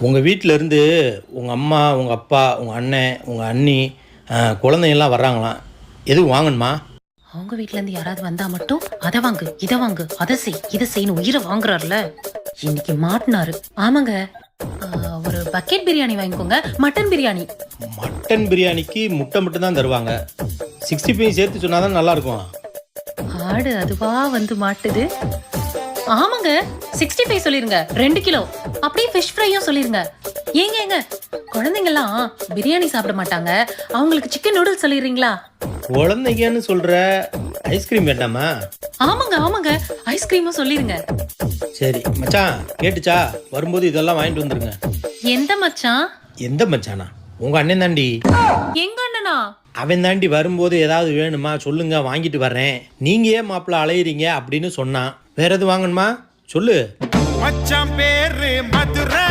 உங்கள் வீட்டில் இருந்து உங்கள் அம்மா, உங்கள் அப்பா, உங்கள் அண்ணன், உங்கள் அண்ணி, குழந்தைங்கள்லாம் வர்றாங்களாம். எதுவும் வாங்கணுமா? அவங்க வீட்ல இருந்து யாராவது வந்தா மட்டும் அதை வாங்கு, இதை வாங்கு, அதை செய், இதை செய்யணும் உயிரை வாங்குறாருல. இன்னைக்கு மாட்டினாரு. ஆமாங்க, ஒரு பக்கெட் பிரியாணி வாங்கிக்கோங்க. மட்டன் பிரியாணி. மட்டன் பிரியாணிக்கு முட்டை மட்டும் தான் தருவாங்க. 65 சேர்த்து சொன்னால் தான் நல்லாயிருக்கும். ஆடு அதுவா வந்து மாட்டுது. ஆமாங்க, 65 சொல்லிருங்க, 2 கிலோ. அப்படியே ஃபிஷ் ஃப்ரையும் சொல்லிருங்க. ஏங்க குழந்தைங்கலாம் பிரியாணி சாப்பிட மாட்டாங்க, அவங்களுக்கு சிக்கன் நூடுல்ஸ் சொல்லிடுறீங்களா? குழந்தைங்கன்னு சொல்கிற, ஐஸ்கிரீம் வேண்டாமா? ஆமாங்க ஐஸ்கிரீமும் சொல்லிருங்க. சரி மச்சான், கேட்டுச்சா? வரும்போது இதெல்லாம் வாங்கிட்டு வந்துருங்க. எந்த மச்சான்? எந்த மச்சானா? உங்கள் அண்ணன் தாண்டி. எங்க அண்ணனா? அவன் தாண்டி வரும்போது ஏதாவது வேணுமா சொல்லுங்க, வாங்கிட்டு வர்றேன். நீங்க ஏன் மாப்பிள்ள அலையிறீங்க அப்படின்னு சொன்னான். வேற எதுவும் வாங்கணுமா சொல்லு. மச்சான் பேரு மதுரை.